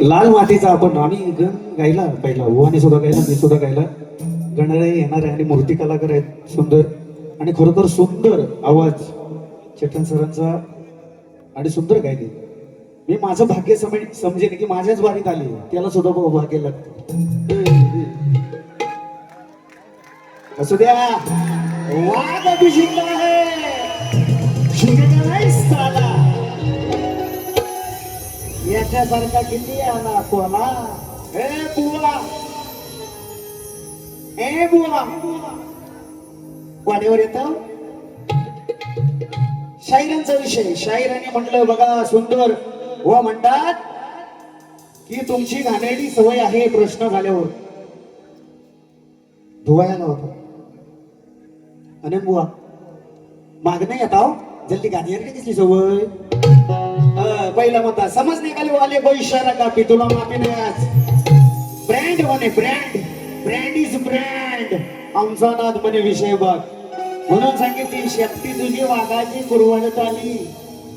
लाल मातीचा आपण आम्ही गण गायला पहिला ओवाने सुद्धा गायला मी सुद्धा गायला गणराई येणार आहे आणि मूर्ती कलाकार आहेत सुंदर आणि खरोखर सुंदर आवाज चेतन सरांचा आणि सुंदर गायले. मी माझं भाग्य समजेन की माझ्याच वारीत आली त्याला सुद्धा भाग्य लागतं. असू द्या वाघ अभिषेक आहे शिकेगा नाही साला याच्यासारखा किती आला कोला. ए बुवा ए बुवा वाड्यावर येत शाहिरांचा विषय. शाहिराने म्हटलं बघा सुंदर व म्हणतात की तुमची घाणेरडी सवय आहे प्रश्न झाल्यावर धुवायला होता आणि बुवा माग नाही येता जल्दी घाणेरडी दिसली सवय. पहिला म्हणता समज निघाले वाले को इशारा कापी तुला माफी नाही आज ब्रँड म्हणे ब्रँड ब्रँड इज ब्रँड आमचा नाद म्हणे विषय बघ म्हणून सांगितली शक्ती तुझी वाघाची कुरवाडत आली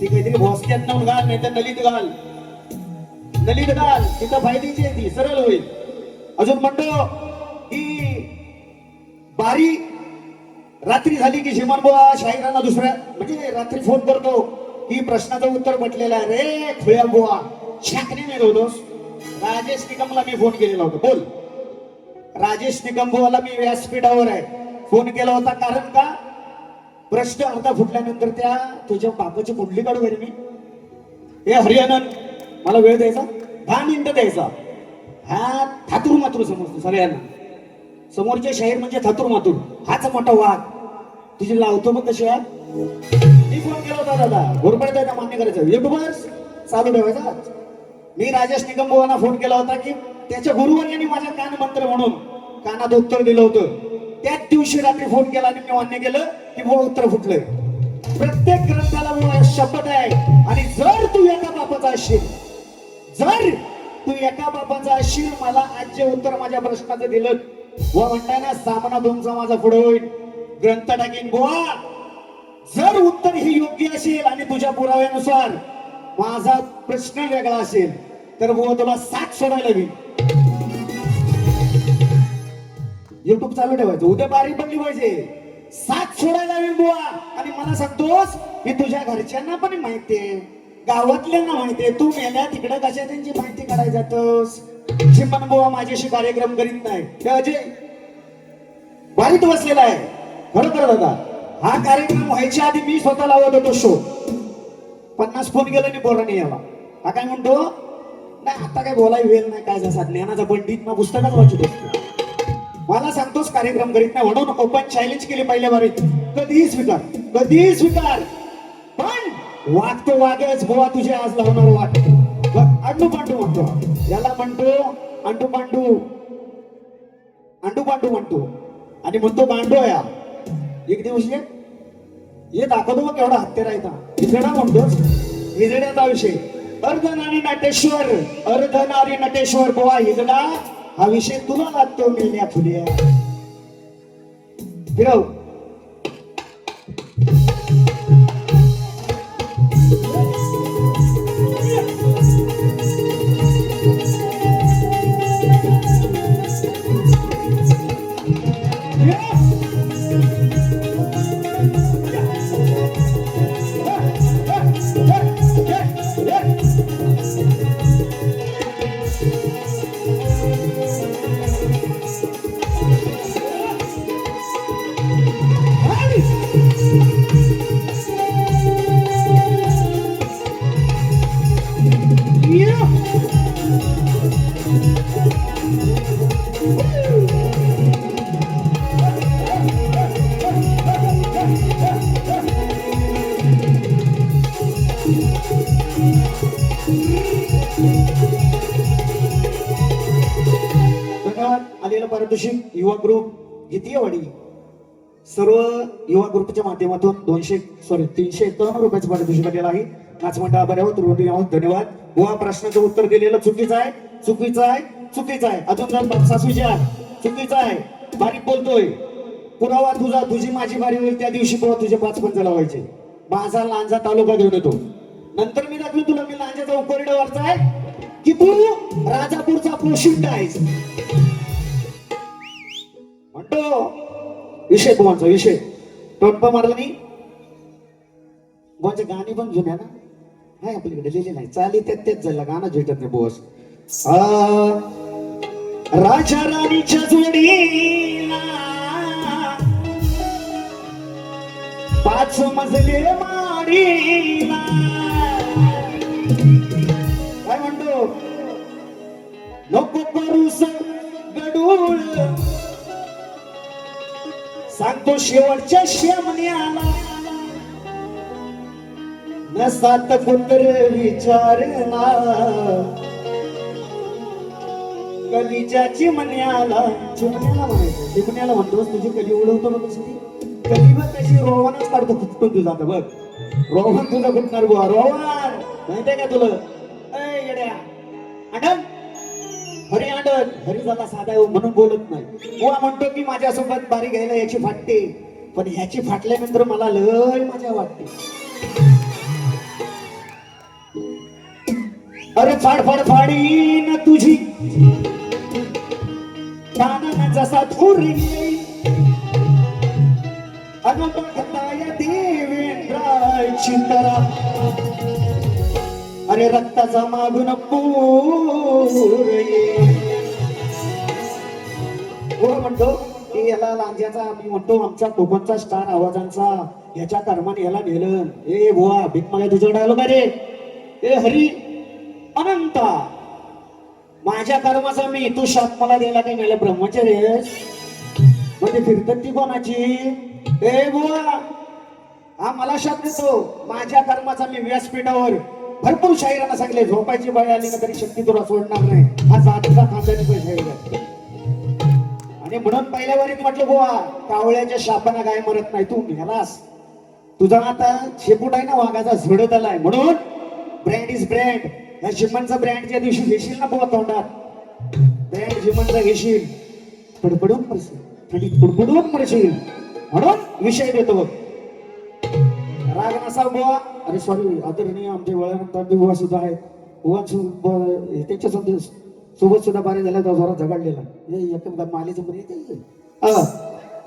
ती काहीतरी भोसक्यात नाव घाल नाही तर नलीत घाल तिथं फायद्याची आहे ती सरळ होईल. अजून म्हणतो की बारी रात्री झाली की श्रीमान बुवा शाहिरांना दुसऱ्या म्हणजे रात्री फोन करतो की प्रश्नाचं उत्तर म्हटलेलं आहे रे खुळ्या बुवा छाकरी नाही होतोस. राजेश निकमला मी फोन केलेला होता. बोल राजेश निकम बुवाला मी व्यासपीठावर आहे फोन केला होता कारण का प्रश्न अर्धा फुटल्यानंतर त्या तुझ्या बापाची कुंडली काढू मी हे हरियाणन मला वेळ द्यायचा 10 मिनिटं द्यायचा. हा थातूर मातूर समजतो सगळ्यांना समोरचे शाहीर म्हणजे थातूर मातूर हाच मोठा वाघ तुझी लावतो मग कशी मी फोन केला होता दादा घोरपडत आहे मान्य करायचं युट्यूबर्स चालू ठेवायचा. मी राजेश निकम बुवांना फोन केला होता की त्याच्या गुरुवर यांनी माझ्या कान मंत्र म्हणून कानात उत्तर दिलं होतं. त्याच दिवशी रात्री फोन केला आणि मी मान्य केलं की बुवा उत्तर फुटलंय. प्रत्येक ग्रंथाला बुवा शपथ आहे आणि जर तू एका बापाचा असशील मला आज जे उत्तर माझ्या प्रश्नाचं दिलं बुवा म्हणताय ना सामना तुमचा माझा पुढे होईल ग्रंथ टाकीन बुवा. जर उत्तर हे योग्य असेल आणि तुझ्या पुराव्यानुसार माझा प्रश्न वेगळा असेल तर बुवा तुला 7 सोडायला हवी. युट्यूब चालू ठेवायचं उद्या बारी पडली पाहिजे 7 सोडायला हवी बुवा. आणि मला सांगतोस की तुझ्या घरच्यांना पण माहितीये गावातल्यांना माहितीये तू मेल्या तिकडे कशा त्यांची माहिती काढायला जातोस. चिमन बुवा माझ्याशी कार्यक्रम करीत नाही ते अजय बारीत बसलेला आहे. खरोखर दादा हा कार्यक्रम व्हायच्या आधी मी स्वतः लावत होतो शो 50 फोन गेला आणि पोराने यावा. हा काय म्हणतो नाही आता काय बोलाय वेळ नाही काय जसा ज्ञानाचा पंडित ना पुस्तकात वाचत असतो. मला सांगतोस कार्यक्रम करीत नाही म्हणून ओपन चॅलेंज केली पहिल्या बारीत कधीही स्वीकार पण वागतो वागच बुवा तुझे आज लावणार वाट अंडू पांडू म्हणतो याला म्हणतो अंडू पांडू म्हणतो आणि म्हणतो बांडो या एक दिवस ये दाखवतो मग केवढा हत्या राहता इजडा म्हणतोस इजड्याचा विषय अर्धनारी नटेश्वर बुवा इजडा हा विषय तुला लागतो मेल्या फुल्या फिरव. आलेला पारितोषिक युवा ग्रुप गीतीयवाडी सर्व युवा ग्रुपच्या माध्यमातून 351 रुपयाचं पारितोषिक आलेलं आहे. नाच मंडळ आभारी आहोत ऋणी आहोत धन्यवाद. बुवा प्रश्नाचं उत्तर दिलेलं चुकीचं आहे अजून जर सासूच्या चुकीचं आहे बारीक बोलतोय पुरावा तुझी माझी बारी होईल त्या दिवशी बुवा तुझे 5 पंच लावायचे. माझा लांजा तालुका घेऊन येतो नंतर मी दाखवीन तुला मी लांजाचा उकोरड्यावरचा आहे की तू राजापूरचा पोशिंदा आहेस. म्हणतो विषय बुवांचा विषय टोटपा मारला नाही. बुवांचे गाणी पण जुन्या ना, हाय आपल्याकडे लिहिले नाही, चाली तेच झालं, गाणं भेटत नाही बोस. राजा राणीच्या जोडीला 5 मजले माडीला. काय म्हणतो, नको करूस गडूळ, सांगतो शेवटच्या शेमण्याला, न सात कुत्र विचारना, कलीच्या चिमण्याला. चिमण्याला म्हणायचं, चिमण्याला म्हणतोस तुझी कली उडवतो ना कशी ती कली, बघ त्याची रोवानच काढतो, फुटतो तुझा. आता बघ रोहन तुझा फुटणार बुवा, रोहन माहितीये का तुला. ए येड्या आडन, हरी आडन, हरी झाला साधा म्हणून बोलत नाही. बुवा म्हणतो की माझ्यासोबत बारी घ्यायला याची फाटते, पण ह्याची फाटल्यानंतर मला लय मजा वाटते. अरे फाड फाडी न तुझी कानन जसा थोरी अगं बघताय देवेंद्राची तरा. अरे रक्ताचा मागून पूर ये. म्हणतो की याला लांज्याचा, मी म्हणतो आमच्या कोकणचा स्टार आवाजांचा, याच्या कर्माने याला नेलं. ए बुवा भीक मागे तुझ्याकडे आलो का रे. ए हरी अनंता, माझ्या कर्माचा मी, तू शाप मला द्यायला काही मिळालं ब्रह्मचर्य म्हणजे फिरतात ती कोणाची. ए बुवा हा मला शाप देतो, माझ्या कर्माचा मी व्यासपीठावर भरपूर शाहिरांना सांगले, झोपायची बाई आली ना तरी शक्ती तुला सोडणार नाही. हा जातीचा खानदानी शाहीर आहे. आणि म्हणून पहिल्या वारीत म्हटलं बुवा कावळ्याच्या शापाना काय मरत नाही, तू निघालास, तुझा आता शेपूट आहे ना वाघाचा झडत आलाय. म्हणून ब्रँड इज ब्रँड. या जिमनचा ब्रँडच्या दिवशी घेशील ना बुवा तोंडात, ब्रँड जिमनचा घेशील, पडपडून मरशील, थंडीत पुडपुडून मरशील. म्हणून विषय देतो बघ, राग नसा बुवा. अरे सॉरी आदरणीय आमचे वळणतांबे बुवा सुद्धा आहेत, बुवा त्यांच्या सोबत सुद्धा बारे झाला तर जोरात झगडलेला एकदम मालेचं मध्ये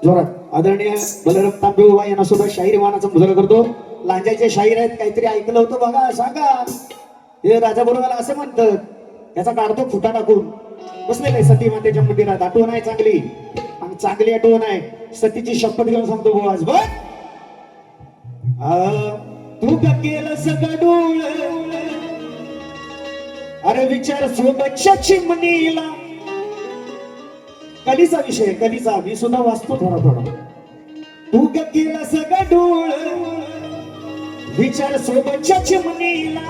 जोरात. आदरणीय बलराम तांबे बुवा यांना सुद्धा शाहीर वाहनाचा मुजरा करतो. लांजाचे शाहीर आहेत, काहीतरी ऐकलं होतं बघा, सांगा. हे राजा बरोबर असं म्हणतात, याचा काढतो फुटा टाकून बसलेला आहे सती मातेच्या मंदिरात. आठवण आहे चांगली, आणि चांगली आठवण आहे. सतीची शपथ घेऊन सांगतो बुवा आज बघ, तू का केलं सगडूळ, अरे विचार सोबतच्या चिमणीला. कलीचा विषय, कलीचा मी सुद्धा वाचतो थोडा थोडा. तू का केलं सगडूळ, विचार सोबतच्या चिमणीला,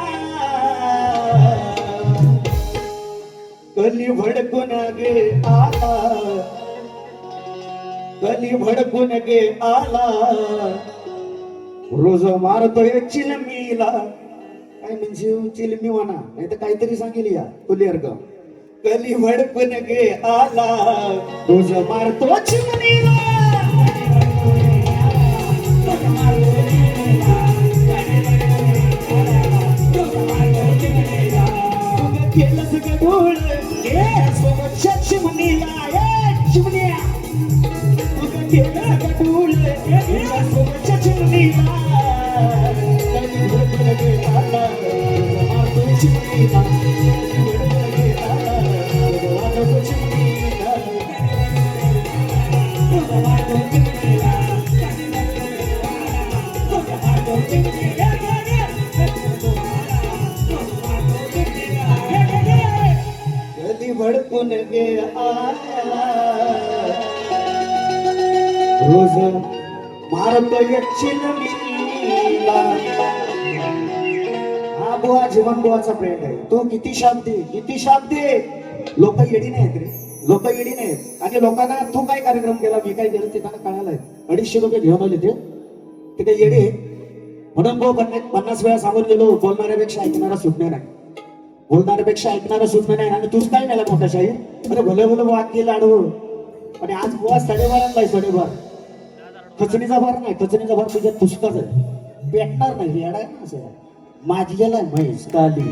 कली भडकून गे आला, कली भडकून गे आला, रोज मारतोय चिलमीला. काय म्हणजे चिलमी म्हणा, नाही तर काहीतरी सांगेल या तुलेर ग. कली भडकून गे आला, रोज मारतो चिमणीला. केलं सगळं डोळ सोबतच्या चिमणीला. चिमण्या तुझं केलं गडूळ सोबतच्या चिमणीला, मारतो चिमणीला. भडकून गे आला, रोज मारतोय चिलमीला. हा बुवा जीवन बुवाचा ब्रँड आहे. तो किती शाप दे, किती शाप दे, लोक येडी नाहीत रे, लोक येडी नाहीत. आणि लोकांना तू काय कार्यक्रम केला, मी काय केलं ते त्यांना कळालंय. 250 रुपये घेऊन आले ते काही येडे. म्हणून भाऊ 50 वेळा सांगून गेलो, बोलणाऱ्यापेक्षा ऐकणारा सुटणार नाही, बोलणाऱ्यापेक्षा ऐकणारा सुटणार नाही. आणि तूच काय केला मोठा शाहीर, अरे भले भले वाक्य लाडू. आणि आज बुवा 12.5 आणलाय, 12.5. खचणीचा भार नाही, खचणीचा भार तुझ्या पुस्तकाच आहे, पेटणार नाही. येडा आहे ना असं माझी गेलाय म्हैस काली.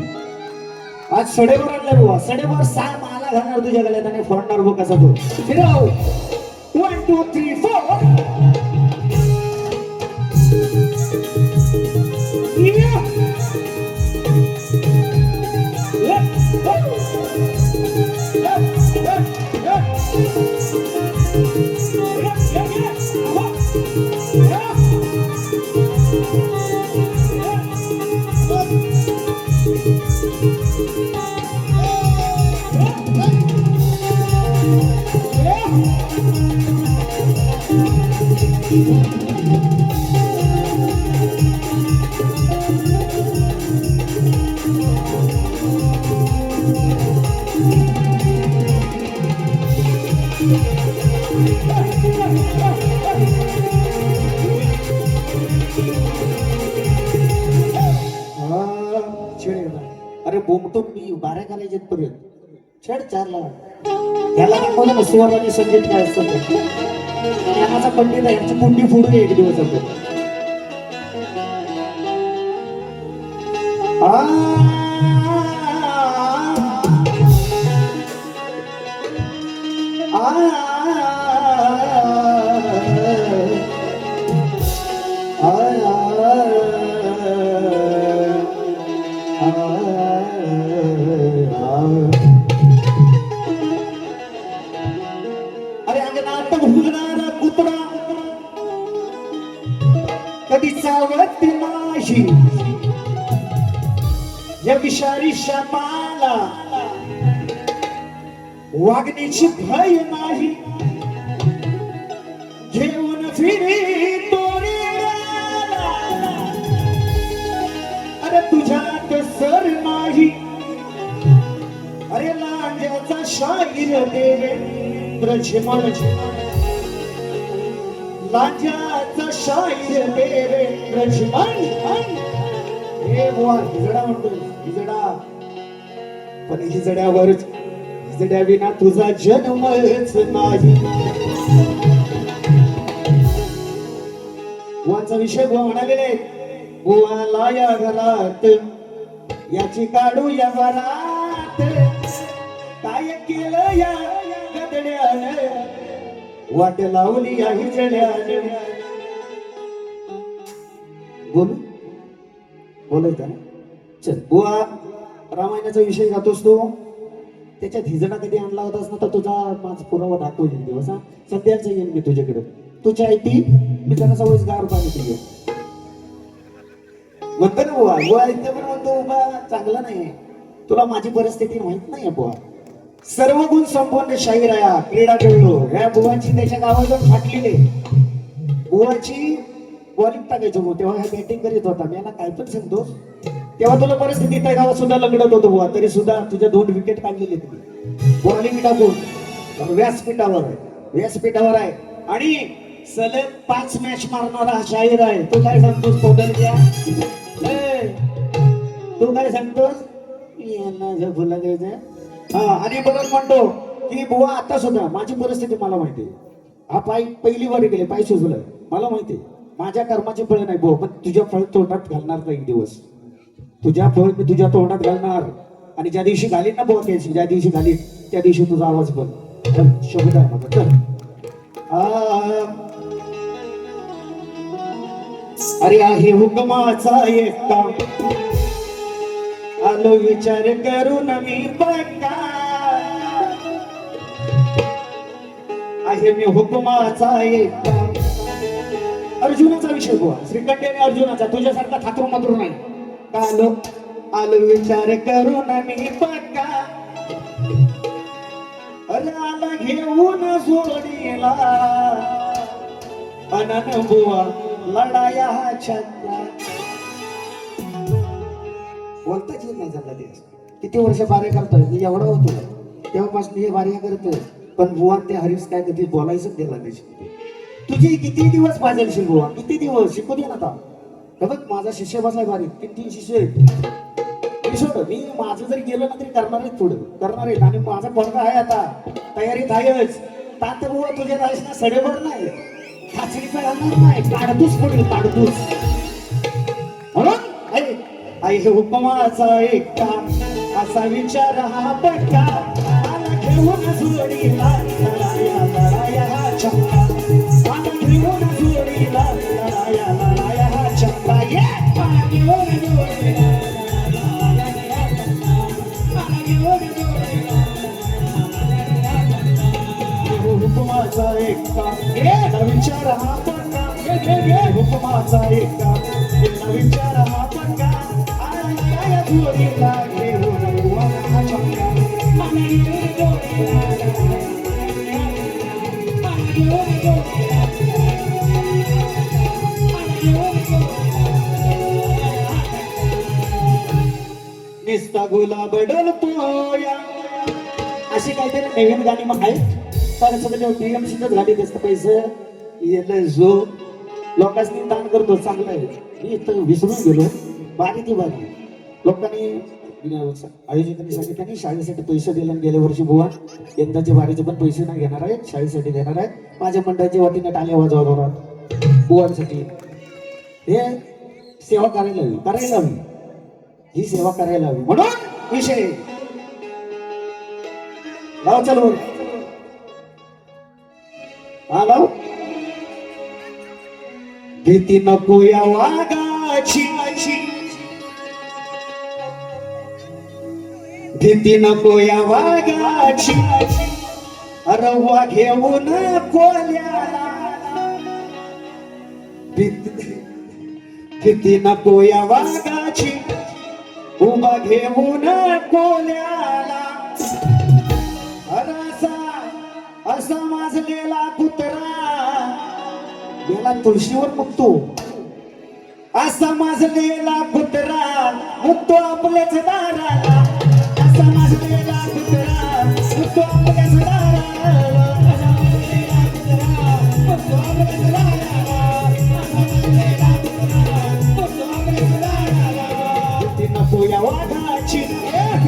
आज सडेवर आणलाय बुवा, सडेवर सहा माला घालणार तुझ्या गळ्यात आणि फोडणार बघ कसा तो. फिरव 1 2 3 4. अरे बोमतो मी बाऱ्या करायचे पर्यंत छेड चारला याला दाखवलं ना सुवर आणि संगीत काय असतं ते. ज्ञानाचा पंडित आहे, यांची कुंडी फोडून एक दिवस आपण. अरे अंगणात भुगणारा कुत्रा कधी चावत नाही, या विषारी शापाला वागण्याची भय नाही. घेऊन फिरी तोरेला, अरे तुझ्यात सर नाही. अरे लांज्याचा शाहीर देवेंद्र झिमण, लांज्याचा शाहीर देवेंद्र झिमण. हे बुवा हिजडा म्हणतो, हिजडा. पण हिजड्यावरच, हिजड्या विना तुझा जन्मच नाही. बुवाचा विषय बुवा म्हणाले, बुवाला या घरात याची काढू या वरात. काय केलं या गदड्याने, वाट लावली या हिजड्याने. बोलू बोलायचं ना. चल बुवा, रामायणाचा विषय जातोस तू, त्याच्यात हिजडा कधी आणला होतास ना, तर तुझा माझा पुरावा दाखवून एक दिवस. हा सध्याच येईन मी तुझ्याकडे. तू चाय पी, मी त्यांना सवयच गार पाणी पिये म्हणतो ना बुवा. बुवा इथे पण म्हणतो उभा चांगला नाही, तुला माझी परिस्थिती माहित नाही बुवा. सर्व गुण संपन्न शाहीर आहे, क्रीडा खेळलो. ह्या बुवाची त्याच्या गावातून फाटलेले. बुवाची बॉलिंग टाकायचो भाऊ, तेव्हा ह्या बॅटिंग करीत होता. मी याला काय पण सांगतो, तेव्हा तुला परिस्थिती त्या गावात सुद्धा लंगडत होतो बुवा, तरी सुद्धा तुझ्या 2 विकेट काढलेले तुम्ही. बॉलिंग टाकून व्यासपीठावर आहे, व्यासपीठावर आहे. आणि सलग 5 मॅच मारणारा शाहीर आहे. तू काय सांगतोस पोदल घ्या, तू काय सांगतोस यांना फुला घ्यायचं. हा आणि परत म्हणतो की बुवा आता सुद्धा माझी परिस्थिती मला माहिती. हा पाय पहिली वर गेले, पाय सुजलाय, मला माहिती. माझ्या कर्माची फळ नाही बुवा, पण तुझ्या फळ तोंडात घालणार नाही एक दिवस. तुझ्या फळ मी तुझ्या तोंडात घालणार. आणि ज्या दिवशी घालीन ना बुवा, त्याची ज्या दिवशी घालीन त्या दिवशी तुझा आवाज बन. शब्द आहे माझा. चल अरे आहे हुकमाचा एक काम, आलो विचार करून मी पक्का. आहे मी हुकमाचा एक काम. अर्जुनाचा विषय बुवा, श्रीकंठ आणि अर्जुनाचा. तुझ्यासारखा थातरू मातरू नाही. आलो आलो विचार करून मी पक्का. अरे आला घेऊन जोडीला अनन बुवा लढाया छत्ता. बोलताच येत नाही झाला ते. किती वर्ष बाऱ्या करतोय मी, एवढा होतो तेव्हापासून हे बाऱ्या करतोय. पण बुवा ते हरीश काय कधी बोलायचं दिला नाही. तुझी किती दिवस पाहिजे बुवा, किती दिवस शिकू दे ना आता. बघ माझा शिष्य बसलाय बारीक, 3 शिष्य आहेत. मी माझं जरी गेलं ना तरी करणार आहेत, पुढे करणार आहेत. आणि माझा पोरगा आहे आता तयारीत आहेच. तात बुवा तुझ्या जायस ना सडेवर नाही, खाचरीचा घालणार नाही, काढतूस पडेल काढतूस. म्हणून आई हे हुकमाचा एक काम, असा विचार हा पक्का आला घेऊन जोडीला लढाया लढाया हा चक्का आला घेऊन जोडीला लढाया लढाया हा चक्का ये आला घेऊन जोडीला हुकुमाचा एकटा विचार हा पक्का हुकुमाचा एकटा विचार हा पक्का आला जोडीला घेऊन हा चक्का निस्ता गुलाब डलतोया अशी काहीतरी नवीन गाणी मग आहेत तर सगळं टीएमसीच झाली त्याचं पैसे येलं जो लोकांनी दान करतो चांगलं आहे मी इथं विसरून गेलो बारी ती बारी लोकांनी आयोजकांनी सांगितलं शाळेसाठी पैसे दिले गेल्या वर्षी बुवा यंदाच्या बारीचे पण पैसे नाही घेणार आहेत शाळेसाठी देणार आहेत माझ्या मंडळाच्या वतीने टाळ्या वाजवणार बुवांसाठी हे सेवा करायला हवी ही सेवा करायला हवी म्हणून विषय लाव चालू हा लाव भीती नको या वाघाची भीती नको या वाघाची रवा घेऊन कोल्याला भीती नको या वाघाची उभा घेऊन कोल्याला असा माजलेला कुत्रा गेला तुळशीवर मुक्तो असा माजलेला कुत्रा मुक्तो आपल्याच दाराला असा माजलेला कुत्रा मुक्तो आपल्याच दाराला नको या वाघाची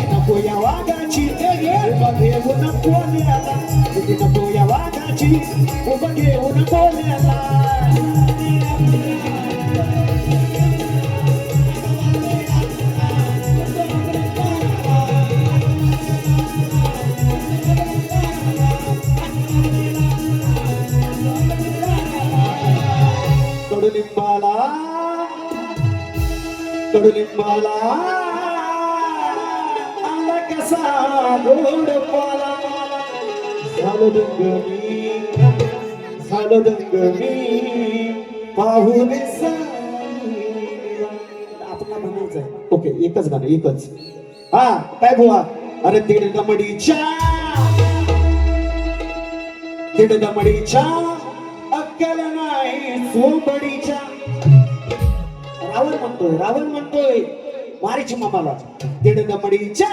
नको या वाघाची उभा घेऊन कोल्याला नको या वाघाची उभा घेऊन कोल्याला कडुलिंबाला आला कसा गोड पाला झालो दंगमी पाहून आपला म्हणायचं आहे ओके एकच गाणं एकच हा काय बुवा अरे दीड दमडीच्या अक्कल नाही सोबडीच्या रावण म्हणतोय मारीची मामाला दीड दमडीच्या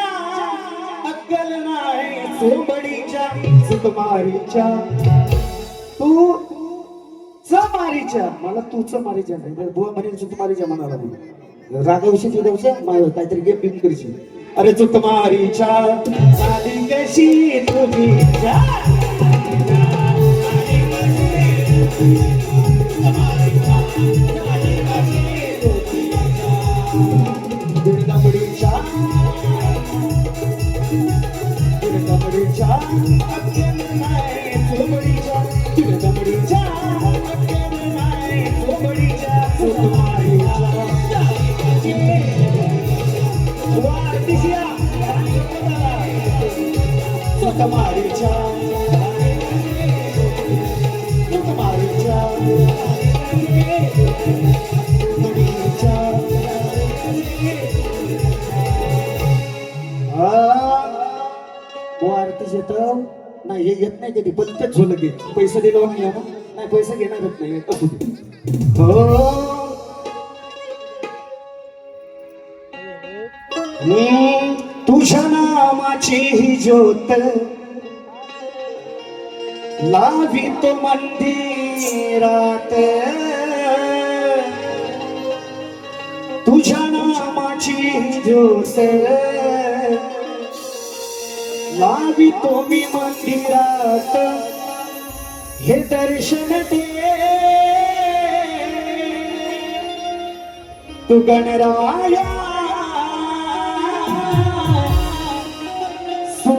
अक्कल नाही सोबडीच्या सुकुमारीच्या तू मारीच्या मला तूच मारीच्या नाही बुवा म्हणेल सुकुमारीच्या म्हणाला रागाविषयी तुझ्या काहीतरी गेम बिम करशील अरे सुकुमारीच्या साधी कशी तुझी नाही हे येत नाही कधी पण तेच झालं की पैसे दिलं नाही पैसे घेणारच नाही असू दे तुझ्या नामाची ही ज्योत लावितो मंदिरात तुझ्या नामाची ही ज्योत लावितो मी मंदिरात हे दर्शन दे तू गणराया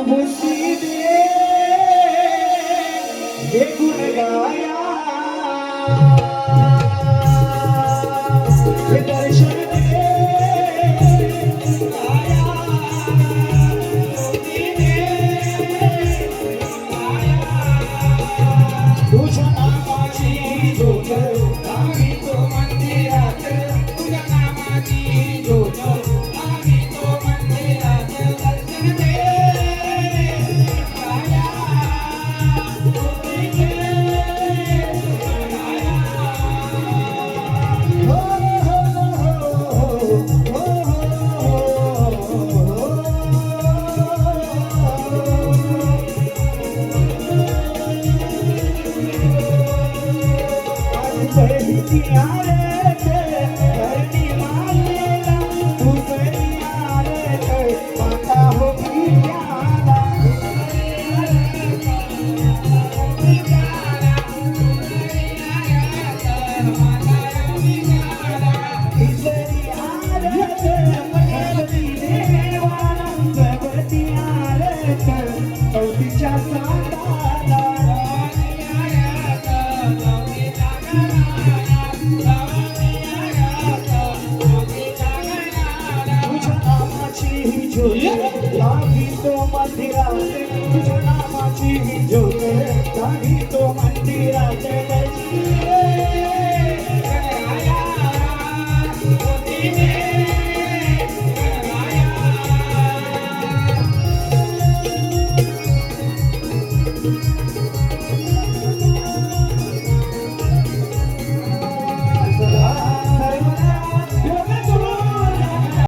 बुद्धी दे हे गुण गाया हे दर्शन दे गाया बुद्धी दे तुझ्या नामाची ज्योत लावी तो मंदिरात तुझ्या नामाची ज्योत लावी तो मंदिरात दर्शन दे गाया बुद्धी दे गाया हो लावी तो मंदिरात तुझ्या नामाची ज्योत लावी तो मंदिरात दर्शन